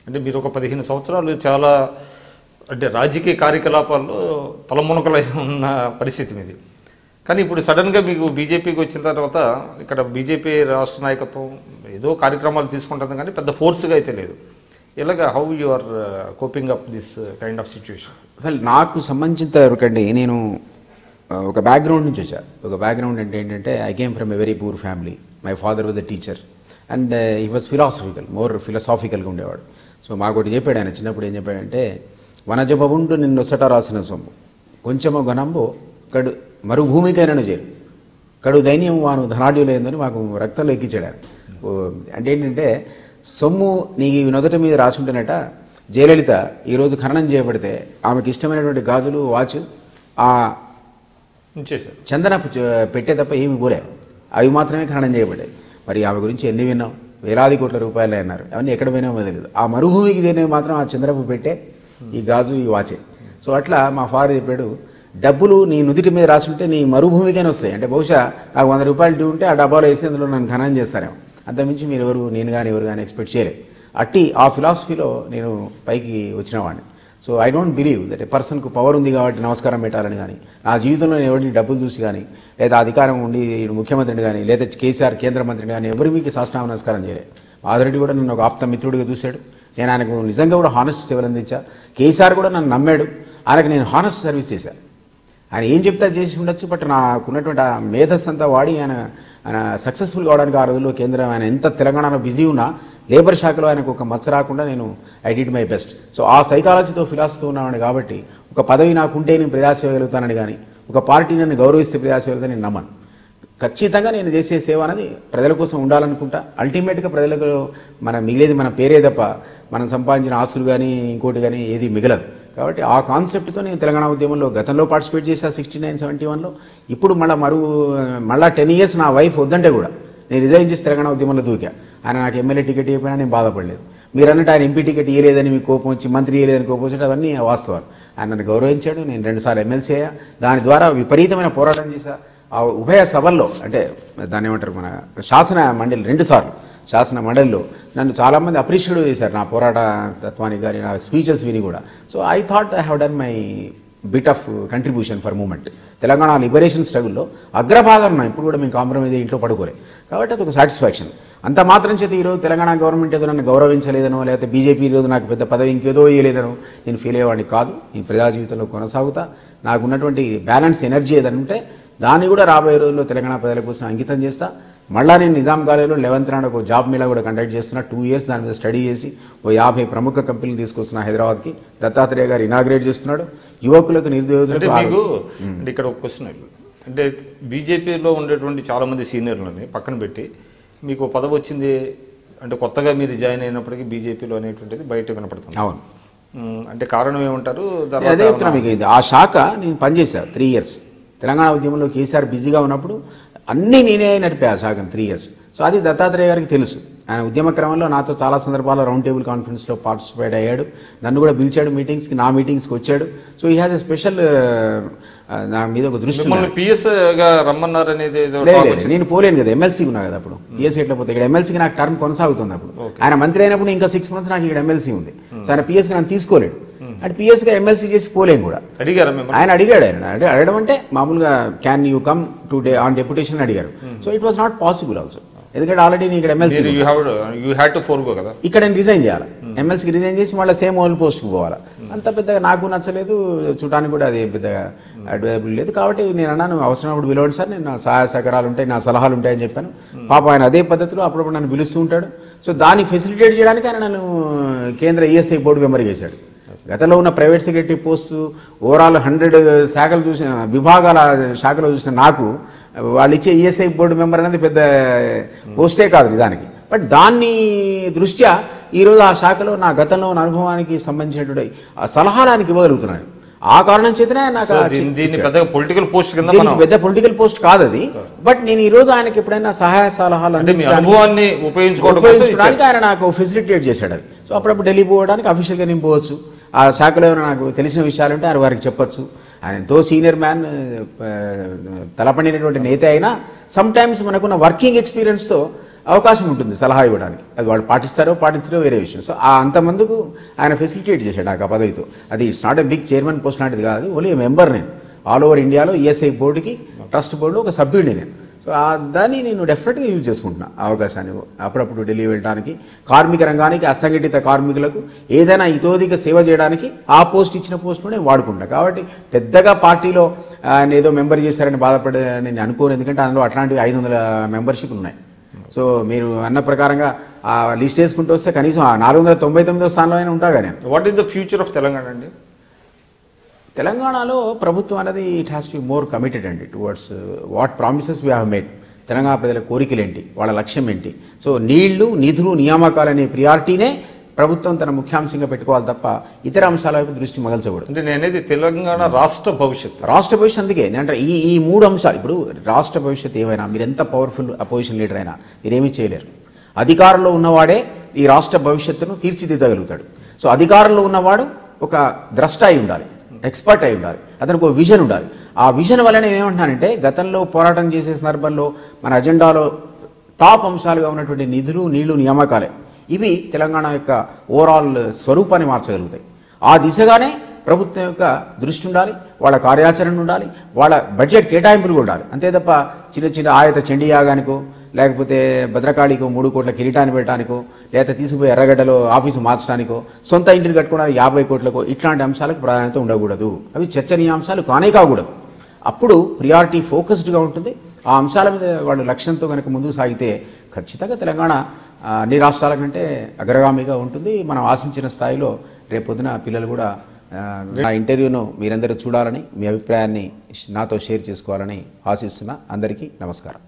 అంటే మీరు ఒక 15 సంవత్సరాలు చాలా అంటే రాజకీయ కార్యకలాపాల్లో తలమునకలై ఉన్న పరిస్థితి మీది. కానీ ఇప్పుడు సడన్గా మీకు బీజేపీకి వచ్చిన తర్వాత ఇక్కడ బీజేపీ రాష్ట్ర నాయకత్వం ఏదో కార్యక్రమాలు తీసుకుంటుంది కానీ పెద్ద ఫోర్స్గా అయితే లేదు. ఇలాగా how you are coping up this kind of situation? Well, నాకు సంబంధించిన వరకండి నేను ఒక బ్యాక్గ్రౌండ్ నుంచి వచ్చా. ఒక బ్యాక్గ్రౌండ్ అంటే ఏంటంటే I came from a very poor family. My father was a teacher and he was more ఫిలాసాఫికల్గా ఉండేవాడు. సో మాకోటి చెప్పాడు ఆయన చిన్నప్పుడు. ఏం చెప్పాడంటే, వనజబుండు నిన్నొసట రాసిన సొమ్ము కొంచెము ఘనంబో కడు మరుభూమికైనను చేరు కడు దైన్యం వాను ధనాఢ్యులేందని మాకు రక్తంలో ఎక్కించాడు. అంటే ఏంటంటే, సొమ్ము నీకు నొదటి మీద రాసుంటేనట జయలలిత ఈరోజు ఖననం చేయబడితే ఆమెకి ఇష్టమైనటువంటి గాజులు వాచ్ ఆ చందన పెట్టే తప్ప ఏమి పోలేదు, అవి మాత్రమే ఖననం చేయబడ్డాయి. మరి ఆమె గురించి ఎన్ని విన్నాం, వేలాది కోట్ల రూపాయలు అన్నారు. అవన్నీ ఎక్కడ పోయినామో తెలియదు. ఆ మరుభూమికి చేరినవి మాత్రం ఆ చంద్రపు పెట్టే ఈ గాజు ఈ వాచే. సో అట్లా మా ఫాదర్ చెప్పాడు, డబ్బులు నీ నుదుటి మీద రాసుంటే నీ మరుభూమికైనా వస్తాయి. అంటే బహుశా నాకు 100 రూపాయలు డ్యూ ఉంటే ఆ డబ్బాలో వేసి అందులో నన్ను ఖననం చేస్తారేమో, అంతమించి మీరు నేను కానీ ఎవరు కానీ ఎక్స్పెక్ట్ చేయలేదు. అట్టి ఆ ఫిలాసఫీలో నేను పైకి వచ్చిన వాడిని. So I don't believe that a పర్సన్కు పవర్ ఉంది కాబట్టి నమస్కారం పెట్టాలని కానీ, నా జీవితంలో నేను ఎవరిని డబ్బులు చూసి కానీ, లేదా అధికారం ఉండి ముఖ్యమంత్రిని కానీ, లేదా కేసీఆర్ కేంద్ర మంత్రిని కానీ ఎవరి మీకు సాష్టాంగ నమస్కారం చేయలేదు. మాధురెడ్డి కూడా నన్ను ఒక ఆప్త మిత్రుడిగా చూశాడు. నేను ఆయనకు నిజంగా కూడా హానెస్ట్ సేవలు అందించా. కేసీఆర్ కూడా నన్ను నమ్మాడు. ఆయనకు నేను హానెస్ట్ సర్వీస్ చేశాను. ఆయన ఏం చెప్తా చేసి ఉండొచ్చు, బట్ నాకున్నటువంటి ఆ మేధస్సు అంతా వాడి ఆయన సక్సెస్ఫుల్ కావడానికి ఆ రోజుల్లో కేంద్రం ఆయన ఎంత తెలంగాణలో బిజీ ఉన్నా లేబర్ శాఖలో ఆయనకు ఒక మచ్చ రాకుండా నేను I did my best. So ఆ సైకాలజీతో ఫిలాసఫీతో ఉన్నామని కాబట్టి ఒక పదవి నాకుంటే నేను ప్రజాసేవ వెలుగుతానని కానీ, ఒక పార్టీ నన్ను గౌరవిస్తే ప్రజాసేవ వెళ్తాను నేను నమ్మను. ఖచ్చితంగా నేను చేసే సేవ అనేది ప్రజల కోసం ఉండాలనుకుంటా. అల్టిమేట్గా ప్రజలకు మిగిలేది మన పేరే తప్ప మనం సంపాదించిన ఆస్తులు కానీ ఇంకోటి కానీ ఏది మిగలదు. కాబట్టి ఆ కాన్సెప్ట్తో నేను తెలంగాణ ఉద్యమంలో గతంలో పార్టిసిపేట్ చేశా 69-71లో. ఇప్పుడు మళ్ళీ 10 years నా వైఫ్ వద్దంటే కూడా నేను రిజైన్ చేసి తెలంగాణ ఉద్యమంలో దూకా. ఆయన నాకు ఎమ్మెల్యే టికెట్ ఇవ్వకపోయినా నేను బాధపడలేదు. మీరు అన్నట్టు ఆయన ఎంపీ టికెట్ ఇవ్వలేదని మీకు కోపం వచ్చి, మంత్రి ఇవ్వలేదని కోపం వచ్చి, అవన్నీ వాస్తవాలు. ఆయన నన్ను గౌరవించాడు. నేను 2 సార్లు ఎమ్మెల్సీ అయ్యా. దాని ద్వారా విపరీతమైన పోరాటం చేశా. ఆ ఉభయ సభల్లో, అంటే దాన్ని ఏమంటారు, మన శాసన మండలి 2 సార్లు శాసన మండలిలో నన్ను చాలామంది అప్రిషియేట్ చేశారు నా పోరాట తత్వానికి కానీ, నా స్పీచెస్ విని కూడా. So I thought I have done my bit of contribution for movement. Telangana liberation స్ట్రగుల్లో అగ్రభాగం ఉన్నాం. ఇప్పుడు కూడా మేము కాంప్రమైజ్ ఇంట్లో పడుకోలేదు. కాబట్టి అది ఒక సాటిస్ఫాక్షన్. అంత మాత్రం చేత ఈరోజు తెలంగాణ గవర్నమెంట్ ఏదో నన్ను గౌరవించలేదనో, లేకపోతే బీజేపీ ఈరోజు నాకు పెద్ద పదవి ఇంకేదో ఇవ్వలేదనో నేను ఫీల్ అయ్యేవాడిని కాదు. నేను ప్రజా జీవితంలో కొనసాగుతా. నాకున్నటువంటి బ్యాలెన్స్ ఎనర్జీ ఏదైనా ఉంటే దాన్ని కూడా రాబోయే రోజుల్లో తెలంగాణ ప్రజల కోసం అంకితం చేస్తా. మళ్ళీ నేను నిజాం కాలేజీలో 11th నాడు ఒక జాబ్ మేళా కూడా కండక్ట్ చేస్తున్నా. 2 years దాని మీద స్టడీ చేసి 50 ప్రముఖ కంపెనీలు తీసుకొస్తున్నా హైదరాబాద్కి. దత్తాత్రేయ గారు ఇనాగ్రేట్ చేస్తున్నాడు. యువకులకు నిరుద్యోగులకు. అంటే ఇక్కడ ఒక క్వశ్చన్, అంటే బీజేపీలో ఉండేటువంటి చాలామంది సీనియర్లని పక్కన పెట్టి మీకు పదవి వచ్చింది అంటే కొత్తగా మీరు జాయిన్ అయినప్పటికీ బీజేపీలో అనేటువంటిది బయట వినపడుతుంది. అవును. అంటే కారణం ఏమంటారు? అదే చెప్తున్నా మీకు. ఇది ఆ శాఖ నేను పనిచేశాను 3 years. తెలంగాణ ఉద్యమంలో కేసీఆర్ బిజీగా ఉన్నప్పుడు అన్నీ నేనే నడిపా ఆ శాఖను 3 years. సో అది దత్తాత్రేయ గారికి తెలుసు. ఆయన ఉద్యమ క్రమంలో నాతో చాలా సందర్భాల్లో రౌండ్ టేబుల్ కాన్ఫరెన్స్లో పార్టిసిపేట్ అయ్యాడు. నన్ను కూడా పిలిచాడు మీటింగ్స్కి, నా మీటింగ్స్కి వచ్చాడు. So he has a special నా మీద ఒక దృష్టి. పిఎస్గా రమ్మన్నారు అనేది నేను పోలేను కదా, ఎమ్మెల్సీ ఉన్నా కదా అప్పుడు. పిఎస్ ఎట్లా పోతే ఇక్కడ ఎమ్మెల్సీకి నాకు టర్మ్ కొనసాగుతుంది. అప్పుడు ఆయన మంత్రి అయినప్పుడు ఇంకా 6 months నాకు ఇక్కడ ఎమ్మెల్సీ ఉంది. సో ఆయన పిఎస్కి నన్ను తీసుకోలేడు. అంటే పిఎస్గా ఎమ్మెల్సీ చేసి పోలేము కూడా. ఆయన అడిగాడు. ఆయన అడగడం అంటే మామూలుగా can you come to on deputation అడిగారు. So it was not possible also. ఎందుకంటే ఆల్రెడీ నేను ఇక్కడ ఎమ్మెల్సీ ఇక్కడ నేను రిజైన్ చేయాలి. ఎమ్మెల్సీకి రిజైన్ చేసి మళ్ళీ సేమ్ ఓల్డ్ పోస్ట్కి పోవాలి. అంత పెద్దగా నాకు నచ్చలేదు, చూడడానికి కూడా అది పెద్దగా అడ్వైజబుల్ లేదు. కాబట్టి నేను అన్నాను, అవసరమైనప్పుడు పిలవండి సార్, నేను నా సహాయ సహకారాలు ఉంటాయి, నా సలహాలు ఉంటాయని చెప్పాను. పాప ఆయన అదే పద్ధతిలో అప్పుడప్పుడు నన్ను పిలుస్తూ ఉంటాడు. సో దాన్ని ఫెసిలిటేట్ చేయడానికి ఆయన నన్ను కేంద్ర ఈఎస్ఐ బోర్డు మెంబర్ చేశాడు. గతంలో ఉన్న ప్రైవేట్ సెక్రటరీ పోస్టు ఓవరాల్ 100 శాఖలు చూసిన, విభాగాల శాఖలో చూసిన నాకు వాళ్ళు ఇచ్చే ఈఎస్ఐ బోర్డు మెంబర్ అనేది పెద్ద పోస్టే కాదు నిజానికి. బట్ దాన్ని దృష్ట్యా ఈరోజు ఆ శాఖలో నా గతంలో ఉన్న అనుభవానికి సంబంధించినటువంటి సలహాలకు ఇవ్వగలుగుతున్నాను. ఆ కారణం చేతనే నాకు పొలిటికల్ పోస్ట్ పెద్ద పొలిటికల్ పోస్ట్ కాదు అది. బట్ నేను ఈ రోజు ఆయనకి ఎప్పుడైనా సహాయ సలహాలు ఉపయోగించుకోవడానికి ఆయన నాకు ఫెసిలిటేట్ చేశాడు. అది సో అప్పుడప్పుడు ఢిల్లీ పోవడానికి అఫీషియల్గా నేను పోవచ్చు. ఆ శాఖలో నాకు తెలిసిన విషయాలు ఉంటే వారికి చెప్పొచ్చు. ఆయన ఎంతో సీనియర్ మ్యాన్, తలపడినటువంటి నేత అయినా సమ్ టైమ్స్ మనకున్న వర్కింగ్ ఎక్స్పీరియన్స్తో అవకాశం ఉంటుంది సలహా ఇవ్వడానికి. అది వాళ్ళు పాటించరో వేరే విషయం. సో అంతమందుకు ఆయన ఫెసిలిటేట్ చేశాడు నాకు ఆ పదవితో. అది it's not a big chairman post లాంటిది కాదు, ఓన్లీ మెంబర్ నేను. ఆల్ ఓవర్ ఇండియాలో ఈఎస్ఐ బోర్డుకి, ట్రస్ట్ బోర్డులో ఒక సభ్యుడిని నేను. సో దాన్ని నేను డెఫినెట్గా యూజ్ చేసుకుంటున్నా అవకాశాన్ని. అప్పుడప్పుడు ఢిల్లీ వెళ్ళడానికి, కార్మిక రంగానికి, అసంఘటిత కార్మికులకు ఏదైనా ఇతోధిక సేవ చేయడానికి ఆ పోస్ట్ ఇచ్చిన పోస్టునే వాడుకుంటా. కాబట్టి పెద్దగా పార్టీలో ఆయన ఏదో మెంబర్ చేశారని బాధపడే నేను అనుకోను, ఎందుకంటే అందులో అట్లాంటివి 500 మెంబర్షిప్లు ఉన్నాయి. సో మీరు అన్న ప్రకారంగా ఆ లిస్ట్ వేసుకుంటూ వస్తే కనీసం 499వ స్థానంలో అయినా ఉంటాగా నేను. What is the future of Telangana అండి? తెలంగాణలో ప్రభుత్వం అనేది it has to be more committed అండి towards what promises we have made. Telangana ప్రజల కోరికలు ఏంటి, వాళ్ళ లక్ష్యం ఏంటి. సో నీళ్లు, నిధులు, నియామకాలు అనే ప్రియారిటీనే ప్రభుత్వం తన ముఖ్యాంశంగా పెట్టుకోవాలి తప్ప ఇతర అంశాల వైపు దృష్టి మగల్చకూడదు. అంటే నేనేది తెలంగాణ రాష్ట్ర భవిష్యత్తు అందుకే అంటే ఈ 3 అంశాలు. ఇప్పుడు రాష్ట్ర భవిష్యత్తు ఏమైనా, మీరు ఎంత పవర్ఫుల్ అపోజిషన్ లీడర్ అయినా మీరేమీ చేయలేరు. అధికారంలో ఉన్నవాడే ఈ రాష్ట్ర భవిష్యత్తును తీర్చిదిద్దగలుగుతాడు. సో అధికారంలో ఉన్నవాడు ఒక ద్రష్ట అయి ఉండాలి, ఎక్స్పర్ట్ అయి ఉండాలి, అతనికి ఒక విజన్ ఉండాలి. ఆ విజన్ వల్ల నేను ఏమంటున్నానంటే, గతంలో పోరాటం చేసే సందర్భంలో మన అజెండాలో టాప్ అంశాలుగా ఉన్నటువంటి నిధులు, నీళ్లు, నియామకాలే. ఇవి తెలంగాణ యొక్క ఓవరాల్ స్వరూపాన్ని మార్చగలుగుతాయి. ఆ దిశగానే ప్రభుత్వం యొక్క దృష్టి ఉండాలి, వాళ్ళ కార్యాచరణ ఉండాలి, వాళ్ళ బడ్జెట్ కేటాయింపులు ఉండాలి. అంతే తప్ప చిన్న చిన్న ఆయత చండీ యాగానికో, లేకపోతే భద్రకాళికో 3 కోట్ల కిరీటాన్ని పెట్టడానికో, లేదా తీసుకుపోయి ఎర్రగడ్డలో ఆఫీసు మార్చడానికో, సొంత ఇంటిని కట్టుకోవడానికి 50 కోట్లకో ఇట్లాంటి అంశాలకు ప్రాధాన్యత ఉండకూడదు. అవి చర్చనీయాంశాలు కాకూడదు. అప్పుడు ప్రియారిటీ ఫోకస్డ్గా ఉంటుంది. ఆ అంశాల మీద వాళ్ళు లక్ష్యంతో కనుక ముందుకు సాగితే ఖచ్చితంగా తెలంగాణ అన్ని రాష్ట్రాల కంటే అగ్రగామిగా ఉంటుంది. మనం ఆశించిన స్థాయిలో రేపొద్దున పిల్లలు కూడా నా ఇంటర్వ్యూను మీరందరూ చూడాలని, మీ అభిప్రాయాన్ని నాతో షేర్ చేసుకోవాలని ఆశిస్తున్నా. అందరికీ నమస్కారం.